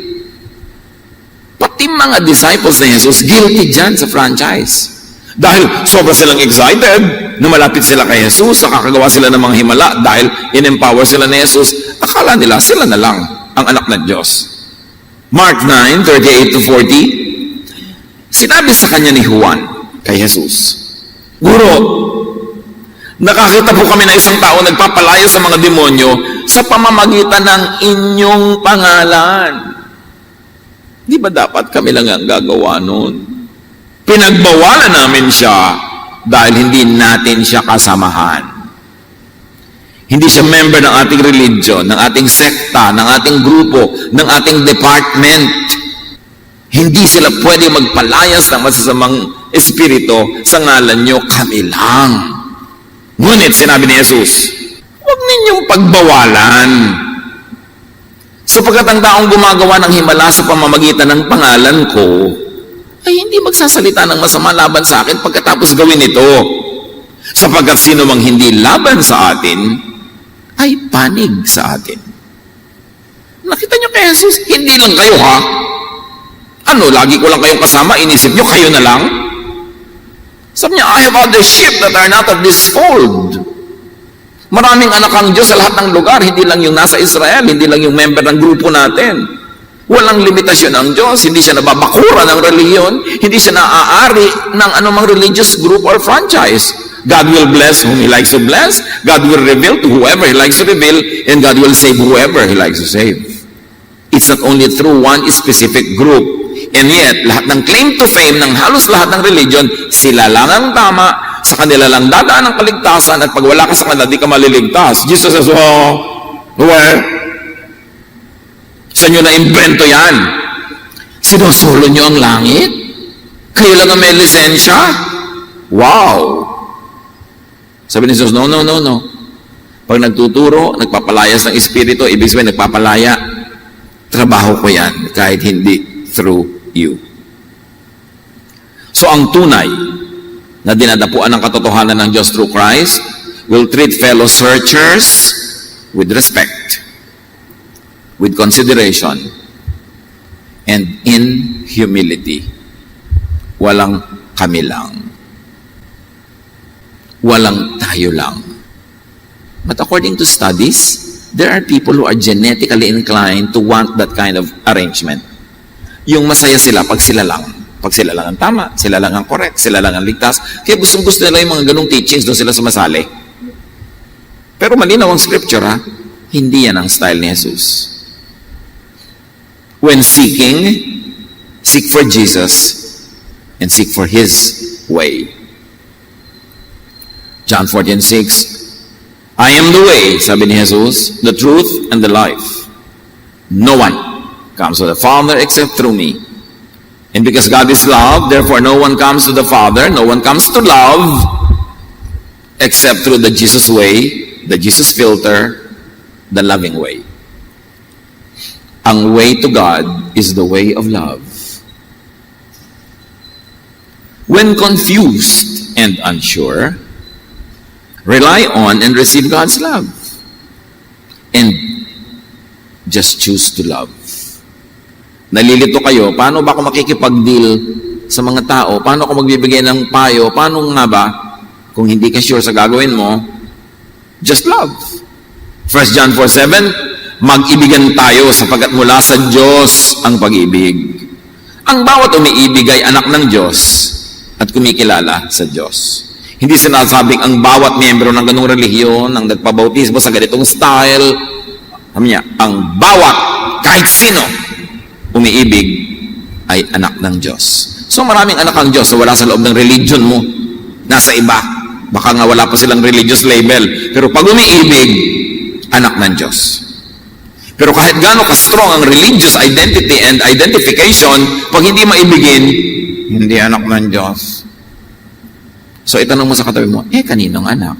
Pati mga disciples ni Jesus, guilty dyan sa franchise. Dahil sobra silang excited na malapit sila kay Jesus, nakakagawa sila ng mga himala dahil in-empower sila ni Jesus. Akala nila, sila na lang ang anak ng Diyos. Mark 9:38-40, sinabi sa kanya ni Juan kay Jesus, Guro, nakakita po kami na isang tao nagpapalaya sa mga demonyo sa pamamagitan ng inyong pangalan. Di ba dapat kami lang ang gagawa nun? Pinagbawalan namin siya dahil hindi natin siya kasamahan. Hindi siya member ng ating religion, ng ating sekta, ng ating grupo, ng ating department. Hindi sila pwede magpalayas ng masasamang espiritu sa ngalan nyo, kami lang. Ngunit sinabi ni Jesus, huwag ninyong pagbawalan. Sapagkat ang taong gumagawa ng himala sa pamamagitan ng pangalan ko, ay hindi magsasalita ng masama laban sa akin pagkatapos gawin ito. Sapagkat sino mang hindi laban sa atin, ay panig sa atin. Nakita niyo kay Jesus, hindi lang kayo ha. Ano, lagi ko lang kayong kasama, inisip niyo, kayo na lang? Sabi niya, I have other sheep that are not of this fold. Maraming anak ang Diyos sa lahat ng lugar, hindi lang yung nasa Israel, hindi lang yung member ng grupo natin. Walang limitasyon ang Diyos, hindi siya nababakura ng reliyon, hindi siya naaari ng anumang religious group or franchise. God will bless whom He likes to bless, God will reveal to whoever He likes to reveal, and God will save whoever He likes to save. It's not only through one specific group. And yet, lahat ng claim to fame ng halos lahat ng religion, sila lang ang tama, sa kanila lang dadaan ang kaligtasan, at pag wala ka sa kanila, di ka maliligtas. Jesus says, oh, where? Sa inyo na-invento yan. Sinusulo nyo ang langit? Kayo lang ang may lisensya? Wow! Sabi ni Jesus, no. Pag nagtuturo, nagpapalayas ng espiritu, ibig sabihin nagpapalaya, trabaho ko yan, kahit hindi through you. So ang tunay na dinadapuan ng katotohanan ng Diyos through Christ will treat fellow searchers with respect, with consideration, and in humility. Walang kami lang. Walang tayo lang. But according to studies, there are people who are genetically inclined to want that kind of arrangement. Yung masaya sila pag sila lang. Pag sila lang ang tama, sila lang ang correct, sila lang ang ligtas. Kaya gusto nila yung mga ganong teachings, doon sila sumasali. Pero malinaw ang scripture, ha? Hindi yan ang style ni Jesus. When seeking, seek for Jesus and seek for His way. John 14:6, I am the way, sabi ni Jesus, the truth and the life. No one comes to the Father except through me. And because God is love, therefore no one comes to the Father, no one comes to love except through the Jesus way, the Jesus filter, the loving way. Ang way to God is the way of love. When confused and unsure, rely on and receive God's love. And just choose to love. Nalilito kayo, paano ba ako makikipag-deal sa mga tao? Paano ako magbibigay ng payo? Paano nga ba? Kung hindi ka sure sa gagawin mo, just love. 1 John 4:7, mag-ibigan tayo sapagkat mula sa Diyos ang pag-ibig. Ang bawat umiibig ay anak ng Diyos at kumikilala sa Diyos. Hindi sinasabing ang bawat miyembro ng ganung relihiyon, ang nagpabautismo sa ganitong style, ang bawat, kahit sino, umiibig ay anak ng Diyos. So maraming anak ang Diyos na wala sa loob ng religion mo, nasa iba. Baka nga wala pa silang religious label. Pero pag umiibig, anak ng Diyos. Pero kahit gaano ka-strong ang religious identity and identification, pag hindi maibigin, hindi anak ng Diyos. So itanong mo sa katabi mo, kaninong anak?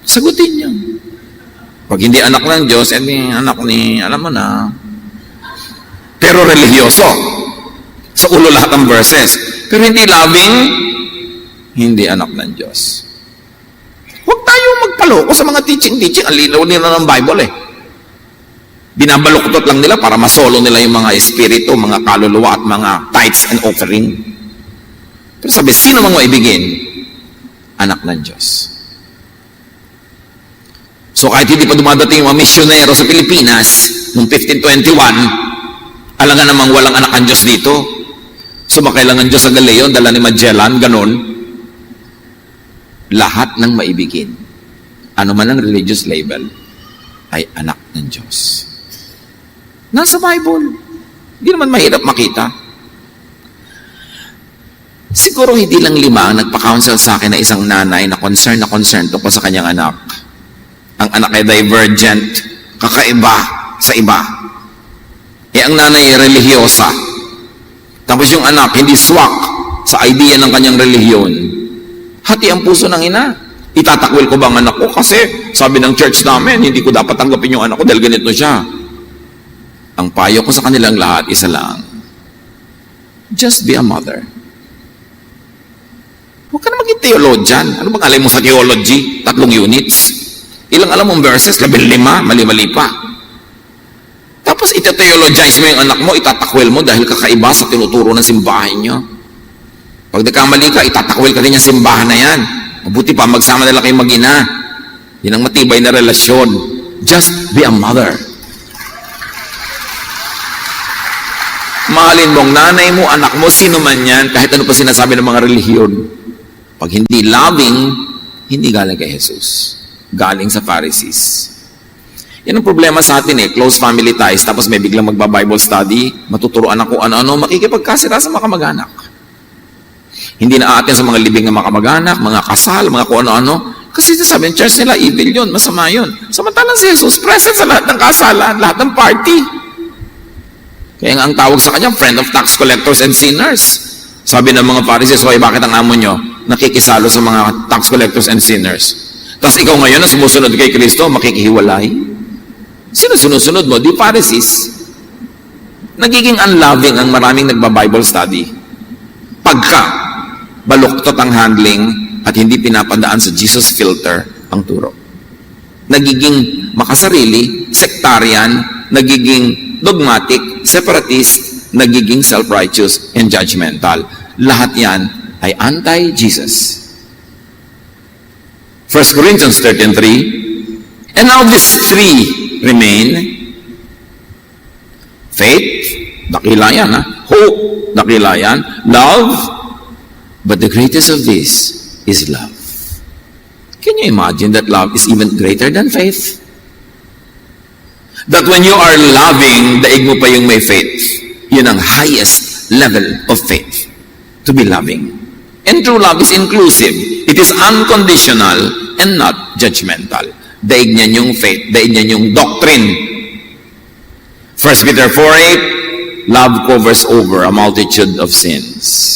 Sagutin niyo. Pag hindi anak ng Diyos, anak ni, alam mo na. Pero religyoso. Sa ulo lahat ng verses. Pero hindi loving, hindi anak ng Diyos. Huwag tayo magpaloko sa mga teaching. Ang linaw nila ng Bible Binabaluktot lang nila para masolo nila yung mga espiritu, mga kaluluwa at mga tithes and offering. Pero sabi, sino mang maibigin? Anak ng Diyos. So kahit hindi pa dumadating yung mga misyonero sa Pilipinas, noong 1521, alangan namang walang anak ang Diyos dito. Sumakay lang ang Diyos sa Galeon, dala ni Magellan, ganon. Lahat ng maibigin, ano man ang religious label, ay anak ng Diyos. Nasa Bible. Hindi naman mahirap makita. Siguro hindi lang 5 ang nagpa-counsel sa akin na isang nanay na concern tungkol sa kanyang anak. Ang anak ay divergent, kakaiba sa iba. Ang nanay ay religyosa. Tapos yung anak hindi swak sa idea ng kanyang relihiyon. Hati ang puso ng ina. Itatakwil ko ba ang anak ko? Kasi sabi ng church namin, hindi ko dapat tanggapin yung anak ko dahil ganito siya. Ang payo ko sa kanilang lahat, isa lang. Just be a mother. Huwag ka na maging theologian. Ano bang alam mo sa theology? 3 units. Ilang alam mong verses? 15, mali-mali pa. Tapos ite-theologize mo yung anak mo, itatakwil mo dahil kakaiba sa tinuturo ng simbahan nyo. Pag nagkamali ka, itatakwil ka rin yung simbahan na yan. Mabuti pa, magsama nila kayong mag-ina. Yan ang matibay na relasyon. Just be a mother. Mahalin mo ang nanay mo, anak mo, sino man yan, kahit ano pa sinasabi ng mga relihiyon. Pag hindi loving, hindi galing kay Jesus. Galing sa Pharisees. Yan ang problema sa atin close family ties, tapos may biglang magba-Bible study, matuturuan ako ano-ano, makikipagkasira sa mga kamag-anak. Hindi na atin sa mga libing ng mga kamag-anak, mga kasal, mga kung ano-ano. Kasi sabi ng church nila, evil yun, masama yun. Samantalang si Jesus, present sa lahat ng kasalan, lahat ng party. Kaya nga ang tawag sa kanya, friend of tax collectors and sinners. Sabi ng mga Pharisees, why, bakit ang amo nyo nakikisalo sa mga tax collectors and sinners? Tapos ikaw ngayon na sumusunod kay Kristo, makikihiwalay? Sino sinusunod mo? Di Pharisees. Nagiging unloving ang maraming nagba-Bible study. Pagka baluktot ang handling at hindi pinapadaan sa Jesus filter ang turo. Nagiging makasarili, sectarian, nagiging dogmatic, separatist, nagiging self-righteous, and judgmental. Lahat yan ay anti-Jesus. 1 Corinthians 13:3, and now these 3 remain: faith, dakila yan hope, dakila yan, love, but the greatest of these is love. Can you imagine that love is even greater than faith? That when you are loving, daig mo pa yung may faith. Yun ang highest level of faith. To be loving. And true love is inclusive. It is unconditional and not judgmental. Daig niyan yung faith. Daig niyan yung doctrine. 1 Peter 4:8, love covers over a multitude of sins.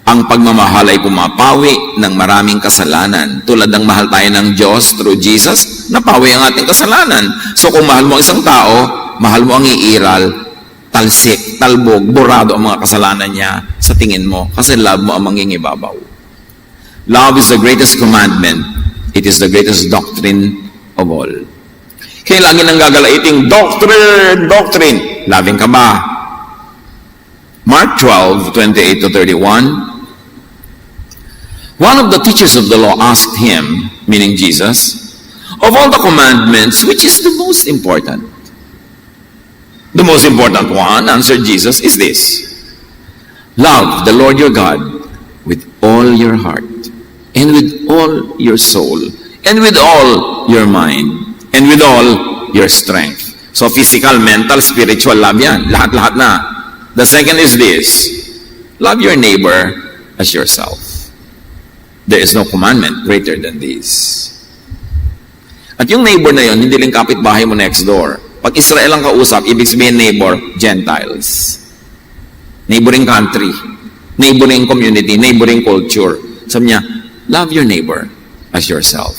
Ang pagmamahal ay pumapawi ng maraming kasalanan. Tulad ng mahal tayo ng Diyos through Jesus, napawi ang ating kasalanan. So kung mahal mo ang isang tao, mahal mo ang iiral, talsik, talbog, borado ang mga kasalanan niya sa tingin mo. Kasi love mo ang mangingibabaw. Love is the greatest commandment. It is the greatest doctrine of all. Kaya lagi nang gagalaiting, doctrine. Loving ka ba? Mark 12:28-31. One of the teachers of the law asked him, meaning Jesus, of all the commandments, which is the most important? The most important one, answered Jesus, is this: love the Lord your God with all your heart, and with all your soul, and with all your mind, and with all your strength. So physical, mental, spiritual love yan. Lahat-lahat na. The second is this: love your neighbor as yourself. There is no commandment greater than this. At At yung neighbor na yon, hindi lang kapitbahay mo next door. Pag Israel ang kausap, ibig sabihin neighbor, Gentiles. Neighboring country, neighboring community, neighboring culture. Sabi niya, love your neighbor as yourself.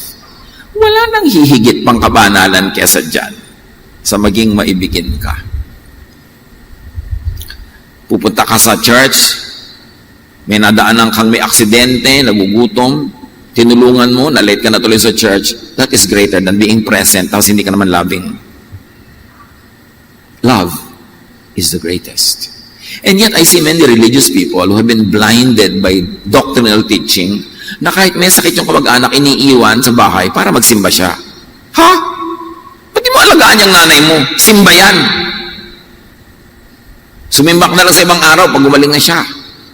Wala nang hihigit pang kabanalan kesa dyan sa maging maibigin ka. Pupunta ka sa church, may nadaanan kang may aksidente, nagugutom, tinulungan mo, na-late ka na tuloy sa church, that is greater than being present, tapos hindi ka naman loving. Love is the greatest. And yet, I see many religious people who have been blinded by doctrinal teaching na kahit may sakit yung kamag-anak, iniiwan sa bahay para magsimba siya. Ha? Ba't di mo alagaan yung nanay mo? Simba yan. Sumimbak na lang sa ibang araw pag gumaling na siya.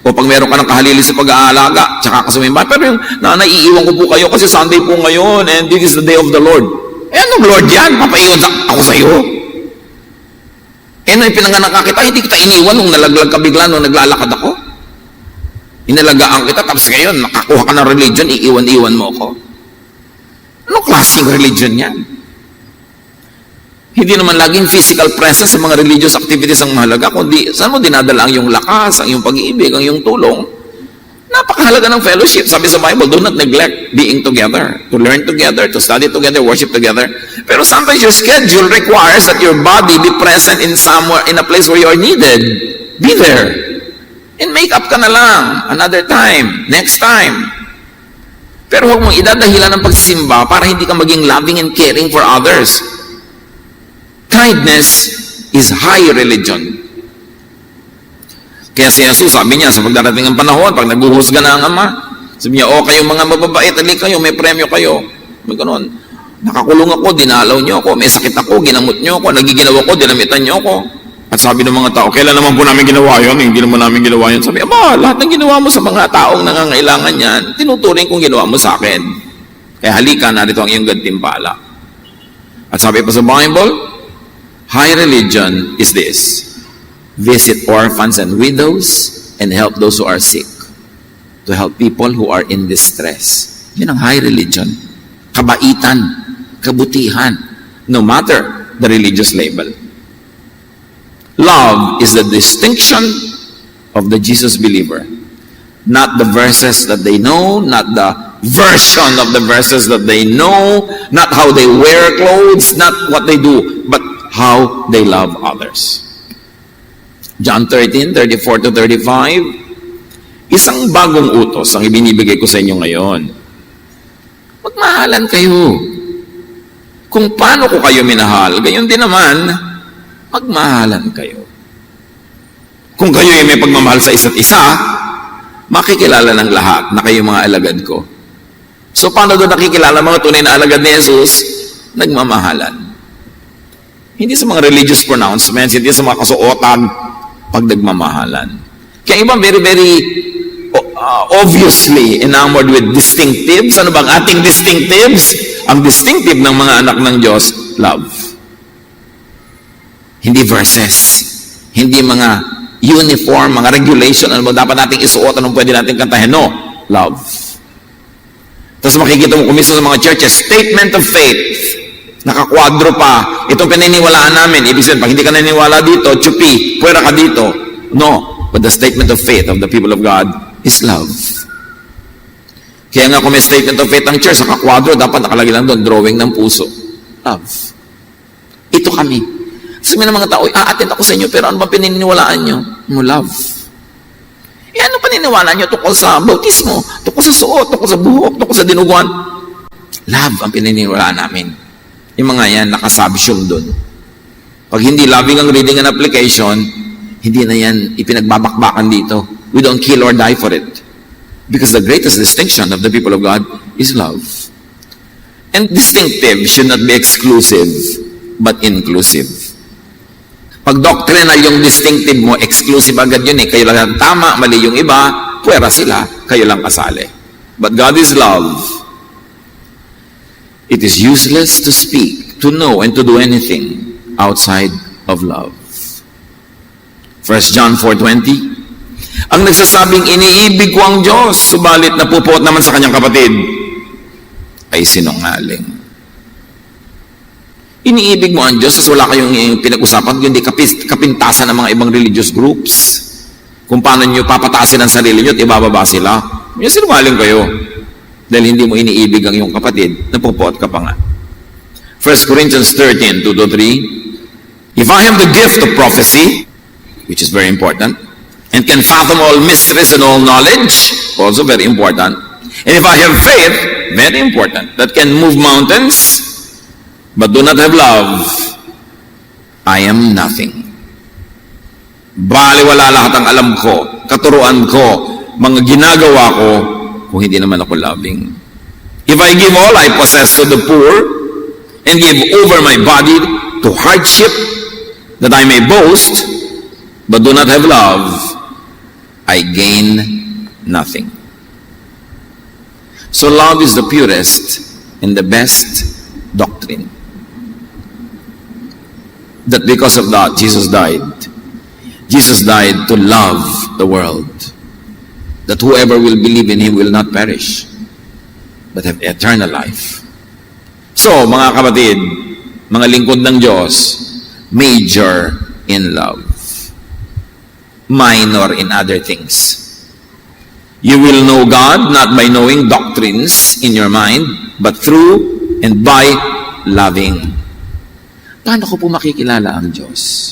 O pag meron ka ng kahalili sa pag-aalaga, tsaka ka sumimba. Pero yung nanay, iiwan ko po kayo kasi Sunday po ngayon and this is the day of the Lord. Eh, anong Lord yan? Papaiwan ako sa'yo. Eh, nung pinanganak ka kita, hindi kita iniwan nung nalaglag ka bigla nung naglalakad ako. Inalagaan kita, tapos ngayon, nakakuha ka ng religion, iiwan-iwan mo ako. Anong klaseng religion yan? Hindi naman laging physical presence sa mga religious activities ang mahalaga, kundi saan mo dinadala ang iyong lakas, ang iyong pag-ibig, ang iyong tulong. Napakahalaga ng fellowship. Sabi sa Bible, do not neglect being together, to learn together, to study together, worship together. Pero sometimes your schedule requires that your body be present in somewhere, in a place where you are needed. Be there. And make up ka na lang. Another time. Next time. Pero huwag mong idadahilan ng pagsisimba para hindi ka maging loving and caring for others. Kindness is high religion. Kaya si Jesus, sabi niya, sa pagdarating ng panahon, pag naghuhusga na ang Ama, sabi niya, kayong mga mababait, ali kayo, may premyo kayo. May ganun. Nakakulong ako, dinalaw niyo ako, may sakit ako, ginamot niyo ako, nagiginawa ko, dinamitan niyo ako. At sabi ng mga tao, kailan naman po namin ginawa yun? Hindi naman namin ginawa yun. Sabi, Ama, lahat ng ginawa mo sa mga taong nangangailangan yan, tinuturing kong ginawa mo sa akin. Kaya halika, narito ang iyong gantimpala. At sabi pa sa Bible, high religion is this: visit orphans and widows and help those who are sick, to help people who are in distress. Yun ang high religion. Kabaitan, kabutihan, no matter the religious label. Love is the distinction of the Jesus believer. Not the verses that they know, not the version of the verses that they know, not how they wear clothes, not what they do, but how they love others. John 13:34-35, isang bagong utos ang ibinibigay ko sa inyo ngayon. Magmahalan kayo. Kung paano ko kayo minahal, gayon din naman, magmahalan kayo. Kung kayo ay may pagmamahal sa isa't isa, makikilala ng lahat na kayo mga alagad ko. So paano doon nakikilala mga tunay na alagad ni Jesus? Nagmamahalan. Hindi sa mga religious pronouncements, hindi sa mga kasuotan, pag nagmamahalan. Kaya ibang very, very obviously enamored with distinctives. Ano bang ating distinctives? Ang distinctive ng mga anak ng Diyos, love. Hindi verses. Hindi mga uniform, mga regulation, ano ba dapat nating isuot, anong pwede nating kantahin. No, love. Tapos makikita mo kumiso sa mga churches, statement of faith. Nakakwadro pa. Itong pininiwalaan namin. Ibig sabihin, pag hindi ka naniniwala dito, chupi, pwera ka dito. No. But the statement of faith of the people of God is love. Kaya nga kung may statement of faith ng church, nakakwadro, dapat nakalagay lang doon, drawing ng puso. Love. Ito kami. Sabi ng mga tao, attend ako sa inyo, pero ano ba pininiwalaan nyo? No, love. Eh, ano paniniwalaan nyo tungkol sa bautismo, tungkol sa suot, tungkol sa buhok, tungkol sa dinuguan? Love ang pininiwalaan namin. Yung mga yan, nakasubsume doon. Pag hindi loving ang reading and application, hindi na yan ipinagbabakbakan dito. We don't kill or die for it. Because the greatest distinction of the people of God is love. And distinctive should not be exclusive, but inclusive. Pag doctrinal yung distinctive mo, exclusive agad yun eh. Kayo lang tama, mali yung iba, puwera sila, kayo lang kasali. But God is love. It is useless to speak, to know, and to do anything outside of love. 1 John 4:20, ang nagsasabing iniibig ko ang Diyos, subalit napupuot naman sa kanyang kapatid, ay sinungaling. Iniibig mo ang Diyos, tapos wala kayong pinag-usapan, hindi kapintasan ng mga ibang religious groups. Kung paano nyo papatasin ang sarili nyo at ibababa sila. Yung sinungaling kayo. Dahil hindi mo iniibig ang iyong kapatid, napupuot ka pa nga. 1 Corinthians 13, 2-3. If I have the gift of prophecy, which is very important, and can fathom all mysteries and all knowledge, also very important. And if I have faith, very important, that can move mountains, but do not have love, I am nothing. Baliwala lahat ang alam ko, katuruan ko, mga ginagawa ko, kung hindi naman ako loving. If I give all I possess to the poor, and give over my body to hardship, that I may boast, but do not have love, I gain nothing. So love is the purest and the best doctrine. That because of that, Jesus died. Jesus died to love the world. That whoever will believe in Him will not perish, but have eternal life. So, mga kapatid, mga lingkod ng Diyos, major in love. Minor in other things. You will know God not by knowing doctrines in your mind, but through and by loving. Paano ko po makikilala ang Diyos?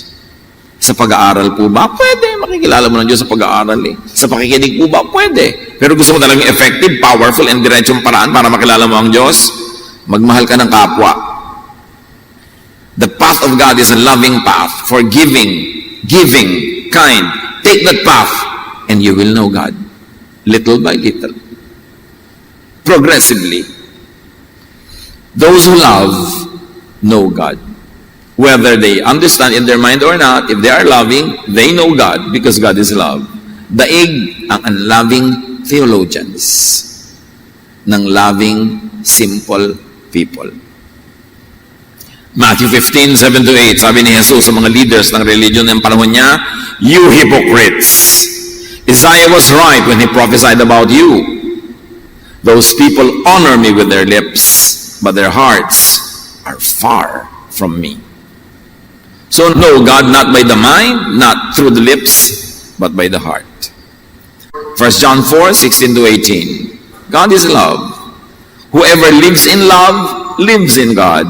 Sa pag-aaral po ba? Pwede. Makikilala mo ng Diyos sa pag-aaral eh. Sa pakikinig po ba? Pwede. Pero gusto mo talagang effective, powerful, and diretsong paraan para makilala mo ang Diyos? Magmahal ka ng kapwa. The path of God is a loving path, forgiving, giving, kind. Take that path, and you will know God. Little by little. Progressively. Those who love know God. Whether they understand in their mind or not, if they are loving, they know God because God is love. Daig ang unloving theologians ng loving, simple people. Matthew 15, 7-8, sabi ni Jesus sa mga leaders ng religion ng panahon niya, you hypocrites! Isaiah was right when he prophesied about you. Those people honor me with their lips, but their hearts are far from me. So know God not by the mind, not through the lips, but by the heart. 1 John 4, 16-18. God is love. Whoever lives in love, lives in God,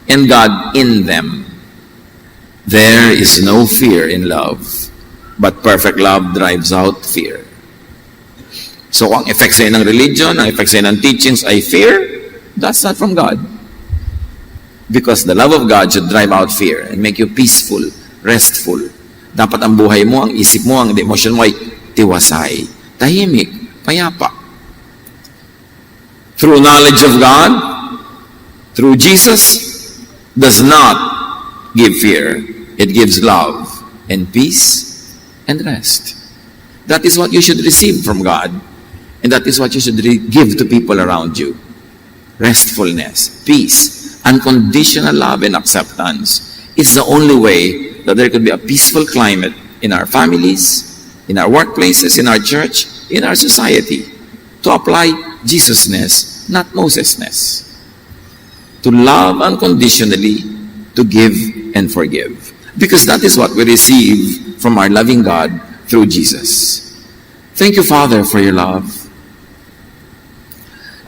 and God in them. There is no fear in love, but perfect love drives out fear. So ang effect sa'yo ng religion, ang effect sa'yo ng teachings ay fear, that's not from God. Because the love of God should drive out fear and make you peaceful, restful. Dapat ang buhay mo, ang isip mo, ang emotion mo ay tiwasay, tahimik, payapa. Through knowledge of God, through Jesus, does not give fear. It gives love and peace and rest. That is what you should receive from God. And that is what you should give to people around you. Restfulness, peace, unconditional love and acceptance is the only way that there could be a peaceful climate in our families, in our workplaces, in our church, in our society, to apply Jesusness, not Mosesness. To love unconditionally, to give and forgive. Because that is what we receive from our loving God through Jesus. Thank you, Father, for your love.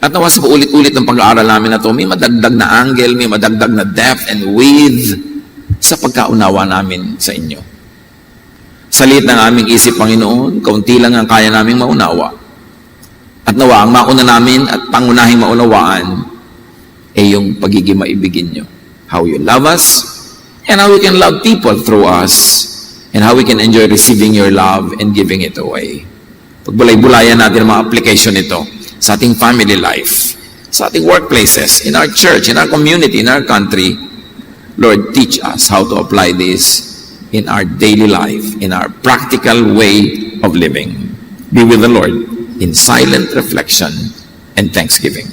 At nawa sa paulit-ulit ng pag-aaral namin na ito, may madagdag na angle, may madagdag na depth and width sa pagkaunawa namin sa inyo. Sa liit ng aming isip, Panginoon, kaunti lang ang kaya naming maunawa. At nawa, ang mauna namin at pangunahing maunawaan ay yung pagiging maibigin nyo. How you love us, and how we can love people through us, and how we can enjoy receiving your love and giving it away. Pagbulay-bulayan natin ang mga application nito sa ating family life, sa ating workplaces, in our church, in our community, in our country. Lord, teach us how to apply this in our daily life, in our practical way of living. Be with the Lord in silent reflection and thanksgiving.